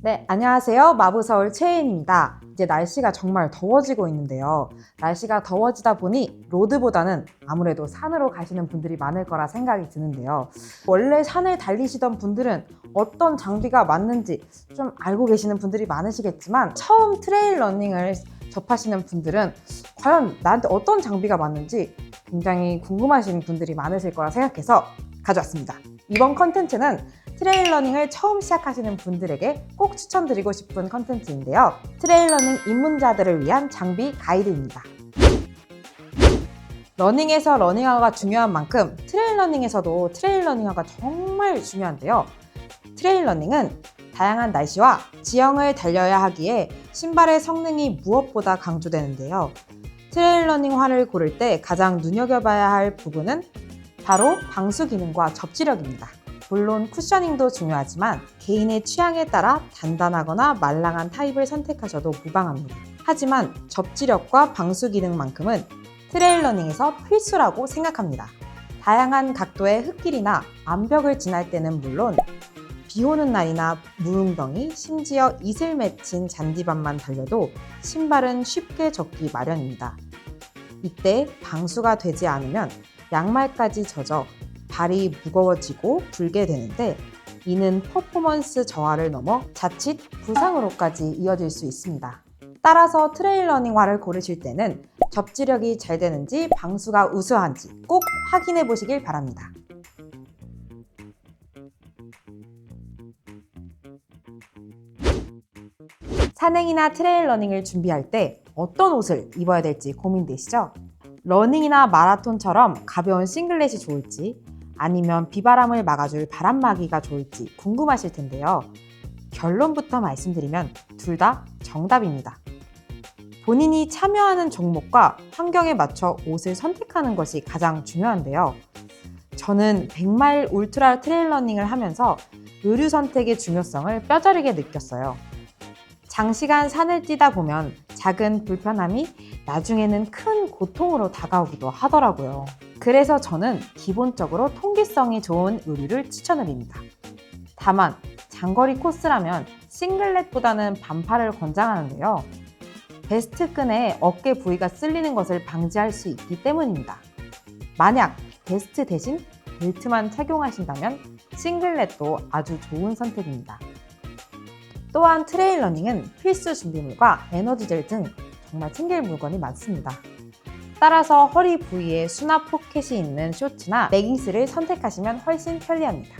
네, 안녕하세요. 마부서울 최혜인입니다. 이제 날씨가 정말 더워지고 있는데요. 날씨가 더워지다 보니 로드보다는 아무래도 산으로 가시는 분들이 많을 거라 생각이 드는데요. 원래 산을 달리시던 분들은 어떤 장비가 맞는지 좀 알고 계시는 분들이 많으시겠지만 처음 트레일 러닝을 접하시는 분들은 과연 나한테 어떤 장비가 맞는지 굉장히 궁금하신 분들이 많으실 거라 생각해서 가져왔습니다. 이번 컨텐츠는 트레일 러닝을 처음 시작하시는 분들에게 꼭 추천드리고 싶은 컨텐츠인데요. 트레일 러닝 입문자들을 위한 장비 가이드입니다. 러닝에서 러닝화가 중요한 만큼 트레일 러닝에서도 트레일 러닝화가 정말 중요한데요. 트레일 러닝은 다양한 날씨와 지형을 달려야 하기에 신발의 성능이 무엇보다 강조되는데요. 트레일 러닝화를 고를 때 가장 눈여겨봐야 할 부분은 바로 방수 기능과 접지력입니다. 물론 쿠셔닝도 중요하지만 개인의 취향에 따라 단단하거나 말랑한 타입을 선택하셔도 무방합니다. 하지만 접지력과 방수 기능만큼은 트레일 러닝에서 필수라고 생각합니다. 다양한 각도의 흙길이나 암벽을 지날 때는 물론 비 오는 날이나 무웅덩이, 심지어 이슬 맺힌 잔디밭만 달려도 신발은 쉽게 젖기 마련입니다. 이때 방수가 되지 않으면 양말까지 젖어 발이 무거워지고 붉게 되는데 이는 퍼포먼스 저하를 넘어 자칫 부상으로까지 이어질 수 있습니다. 따라서 트레일 러닝화를 고르실 때는 접지력이 잘 되는지 방수가 우수한지 꼭 확인해 보시길 바랍니다. 산행이나 트레일 러닝을 준비할 때 어떤 옷을 입어야 될지 고민되시죠? 러닝이나 마라톤처럼 가벼운 싱글렛이 좋을지 아니면 비바람을 막아줄 바람막이가 좋을지 궁금하실 텐데요. 결론부터 말씀드리면 둘 다 정답입니다. 본인이 참여하는 종목과 환경에 맞춰 옷을 선택하는 것이 가장 중요한데요. 저는 100마일 울트라 트레일 러닝을 하면서 의류 선택의 중요성을 뼈저리게 느꼈어요. 장시간 산을 뛰다 보면 작은 불편함이 나중에는 큰 고통으로 다가오기도 하더라고요. 그래서 저는 기본적으로 통기성이 좋은 의류를 추천드립니다. 다만 장거리 코스라면 싱글렛보다는 반팔을 권장하는데요. 베스트 끈에 어깨 부위가 쓸리는 것을 방지할 수 있기 때문입니다. 만약 베스트 대신 벨트만 착용하신다면 싱글렛도 아주 좋은 선택입니다. 또한 트레일 러닝은 필수 준비물과 에너지젤 등 정말 챙길 물건이 많습니다. 따라서 허리 부위에 수납 포켓이 있는 쇼츠나 레깅스를 선택하시면 훨씬 편리합니다.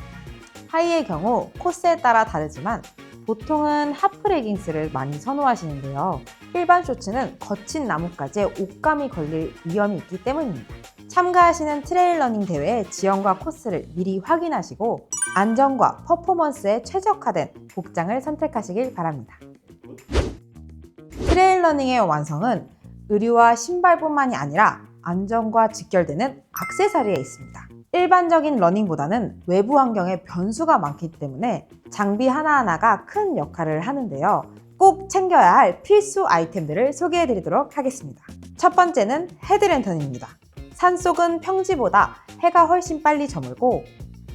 하의의 경우 코스에 따라 다르지만 보통은 하프 레깅스를 많이 선호하시는데요. 일반 쇼츠는 거친 나뭇가지에 옷감이 걸릴 위험이 있기 때문입니다. 참가하시는 트레일 러닝 대회의 지형과 코스를 미리 확인하시고 안전과 퍼포먼스에 최적화된 복장을 선택하시길 바랍니다. 트레일 러닝의 완성은 의류와 신발뿐만이 아니라 안전과 직결되는 액세서리에 있습니다. 일반적인 러닝보다는 외부 환경에 변수가 많기 때문에 장비 하나하나가 큰 역할을 하는데요. 꼭 챙겨야 할 필수 아이템들을 소개해 드리도록 하겠습니다. 첫 번째는 헤드랜턴입니다. 산속은 평지보다 해가 훨씬 빨리 저물고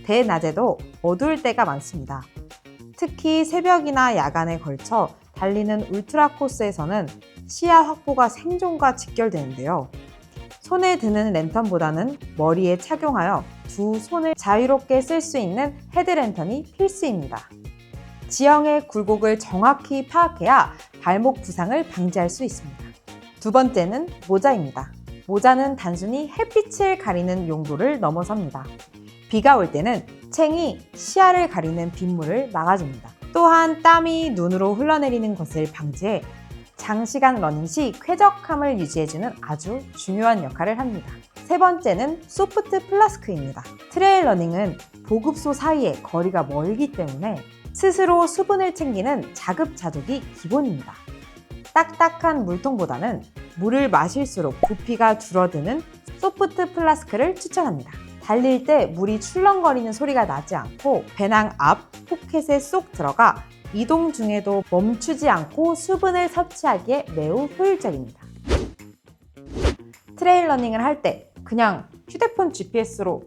대낮에도 어두울 때가 많습니다. 특히 새벽이나 야간에 걸쳐 달리는 울트라 코스에서는 시야 확보가 생존과 직결되는데요. 손에 드는 랜턴보다는 머리에 착용하여 두 손을 자유롭게 쓸 수 있는 헤드랜턴이 필수입니다. 지형의 굴곡을 정확히 파악해야 발목 부상을 방지할 수 있습니다. 두 번째는 모자입니다. 모자는 단순히 햇빛을 가리는 용도를 넘어섭니다. 비가 올 때는 챙이 시야를 가리는 빗물을 막아줍니다. 또한 땀이 눈으로 흘러내리는 것을 방지해 장시간 러닝 시 쾌적함을 유지해주는 아주 중요한 역할을 합니다. 세 번째는 소프트 플라스크입니다. 트레일 러닝은 보급소 사이에 거리가 멀기 때문에 스스로 수분을 챙기는 자급자족이 기본입니다. 딱딱한 물통보다는 물을 마실수록 부피가 줄어드는 소프트 플라스크를 추천합니다. 달릴 때 물이 출렁거리는 소리가 나지 않고 배낭 앞 포켓에 쏙 들어가 이동 중에도 멈추지 않고 수분을 섭취하기에 매우 효율적입니다. 트레일 러닝을 할 때 그냥 휴대폰 GPS로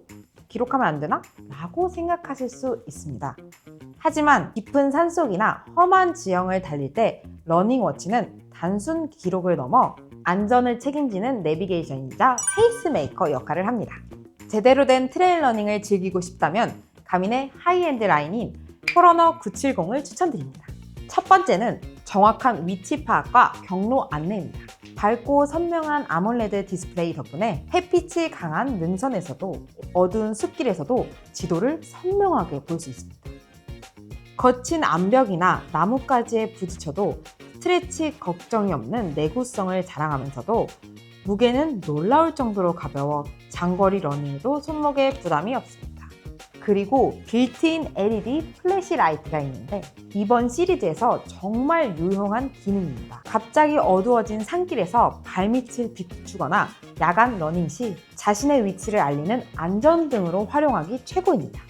기록하면 안 되나? 라고 생각하실 수 있습니다. 하지만 깊은 산속이나 험한 지형을 달릴 때 러닝워치는 단순 기록을 넘어 안전을 책임지는 내비게이션이자 페이스메이커 역할을 합니다. 제대로 된 트레일 러닝을 즐기고 싶다면 가민의 하이엔드 라인인 포러너 970을 추천드립니다. 첫 번째는 정확한 위치 파악과 경로 안내입니다. 밝고 선명한 아몰레드 디스플레이 덕분에 햇빛이 강한 능선에서도 어두운 숲길에서도 지도를 선명하게 볼 수 있습니다. 거친 암벽이나 나뭇가지에 부딪혀도 스트레치 걱정이 없는 내구성을 자랑하면서도 무게는 놀라울 정도로 가벼워 장거리 러닝에도 손목에 부담이 없습니다. 그리고 빌트인 LED 플래시 라이트가 있는데 이번 시리즈에서 정말 유용한 기능입니다. 갑자기 어두워진 산길에서 발밑을 비추거나 야간 러닝 시 자신의 위치를 알리는 안전등으로 활용하기 최고입니다.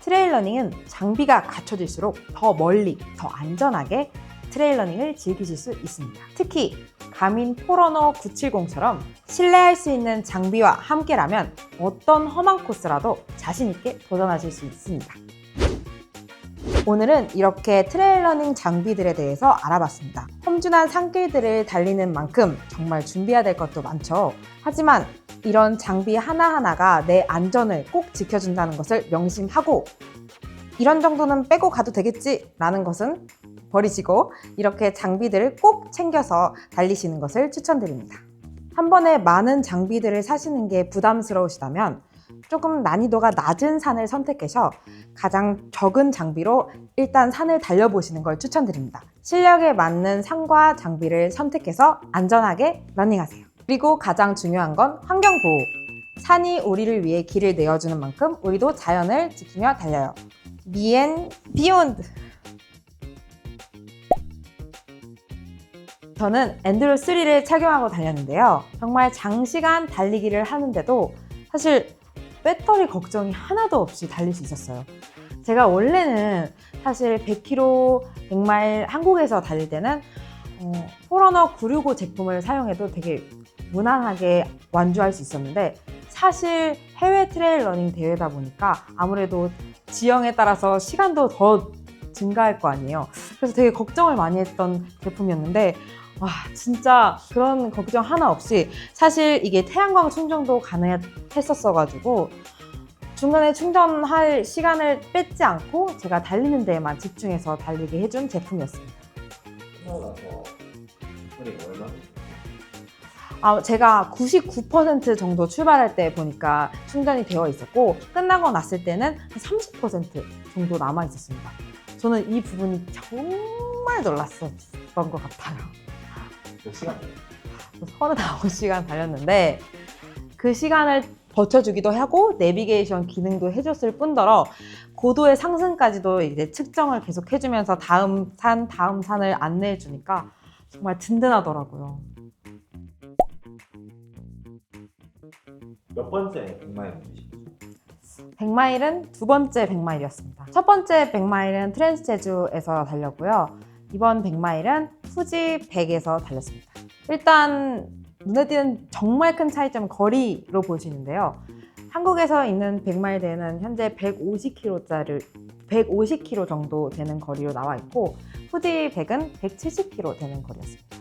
트레일 러닝은 장비가 갖춰질수록 더 멀리, 더 안전하게 트레일 러닝을 즐기실 수 있습니다. 특히 가민 포러너 970처럼 신뢰할 수 있는 장비와 함께라면 어떤 험한 코스라도 자신 있게 도전하실 수 있습니다. 오늘은 이렇게 트레일 러닝 장비들에 대해서 알아봤습니다. 험준한 산길들을 달리는 만큼 정말 준비해야 될 것도 많죠. 하지만 이런 장비 하나하나가 내 안전을 꼭 지켜준다는 것을 명심하고 이런 정도는 빼고 가도 되겠지 라는 것은 버리시고 이렇게 장비들을 꼭 챙겨서 달리시는 것을 추천드립니다. 한 번에 많은 장비들을 사시는 게 부담스러우시다면 조금 난이도가 낮은 산을 선택해서 가장 적은 장비로 일단 산을 달려보시는 걸 추천드립니다. 실력에 맞는 산과 장비를 선택해서 안전하게 러닝하세요. 그리고 가장 중요한 건 환경보호. 산이 우리를 위해 길을 내어주는 만큼 우리도 자연을 지키며 달려요. Me and Beyond! 저는 엔드로 3를 착용하고 달렸는데요. 정말 장시간 달리기를 하는데도 사실 배터리 걱정이 하나도 없이 달릴 수 있었어요. 제가 원래는 사실 100km, 100마일 한국에서 달릴 때는 포러너 965 제품을 사용해도 되게 무난하게 완주할 수 있었는데 사실 해외 트레일 러닝 대회다 보니까 아무래도 지형에 따라서 시간도 더 증가할 거 아니에요. 그래서 되게 걱정을 많이 했던 제품이었는데 와 진짜 그런 걱정 하나 없이 사실 이게 태양광 충전도 가능했었어가지고 중간에 충전할 시간을 뺏지 않고 제가 달리는 데에만 집중해서 달리게 해준 제품이었습니다. 제가 99% 정도 출발할 때 보니까 충전이 되어 있었고 끝나고 났을 때는 30% 정도 남아 있었습니다. 저는 이 부분이 정말 놀랐었던 것 같아요. 몇 시간? 39시간 달렸는데 그 시간을 버텨주기도 하고 내비게이션 기능도 해줬을 뿐더러 고도의 상승까지도 이제 측정을 계속 해주면서 다음 산을 안내해주니까 정말 든든하더라고요. 몇 번째 100마일 뛰시죠? 100마일은 두 번째 100마일이었습니다. 첫 번째 100마일은 트랜스 제주에서 달렸고요. 이번 100마일은 후지 100에서 달렸습니다. 일단 눈에 띄는 정말 큰 차이점은 거리로 볼 수 있는데요. 한국에서 있는 100마일 대회는 현재 150km 정도 되는 거리로 나와 있고 후지 100은 170km 되는 거리였습니다.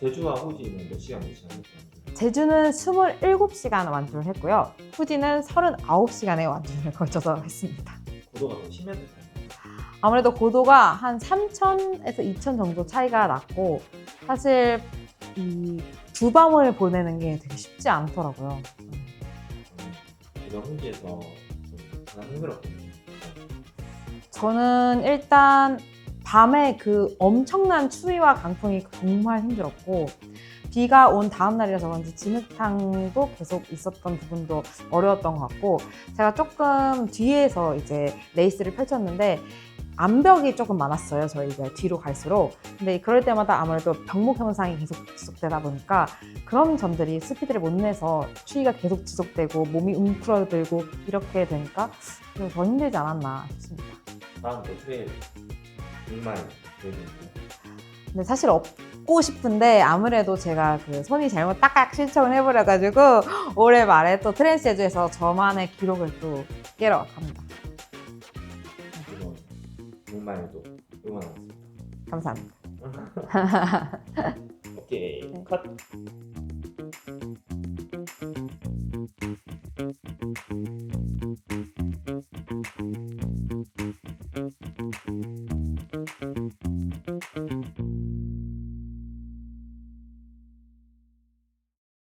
제주와 후지는 몇 시간 했어요? 제주는 27시간 완주를 했고요. 후지는 39시간의 완주를 거쳐서 했습니다. 고도가 더 심했을까요? 아무래도 고도가 한 3,000에서 2,000 정도 차이가 났고 사실 이 두 밤을 보내는 게 되게 쉽지 않더라고요. 제가 후지에서 좀 가장 힘들었거든요. 저는 일단 밤에 그 엄청난 추위와 강풍이 정말 힘들었고 비가 온 다음 날이라서 그런지 진흙탕도 계속 있었던 부분도 어려웠던 것 같고 제가 조금 뒤에서 이제 레이스를 펼쳤는데 암벽이 조금 많았어요. 저희가 뒤로 갈수록. 근데 그럴 때마다 아무래도 병목 현상이 계속 지속되다 보니까 그런 점들이 스피드를 못 내서 추위가 계속 지속되고 몸이 웅크러들고 이렇게 되니까 더 힘들지 않았나 싶습니다. 다음 또 트레일 100마일 대회인데요. 근데 사실 없고 싶은데 아무래도 제가 그 손이 잘못 딱딱 실천을 해버려가지고 올해 말에 또 트랜스 제주에서 저만의 기록을 또 깨러 갑니다. 오랜만에도 응원하겠습니다. 감사합니다. 오케이, 네. 컷.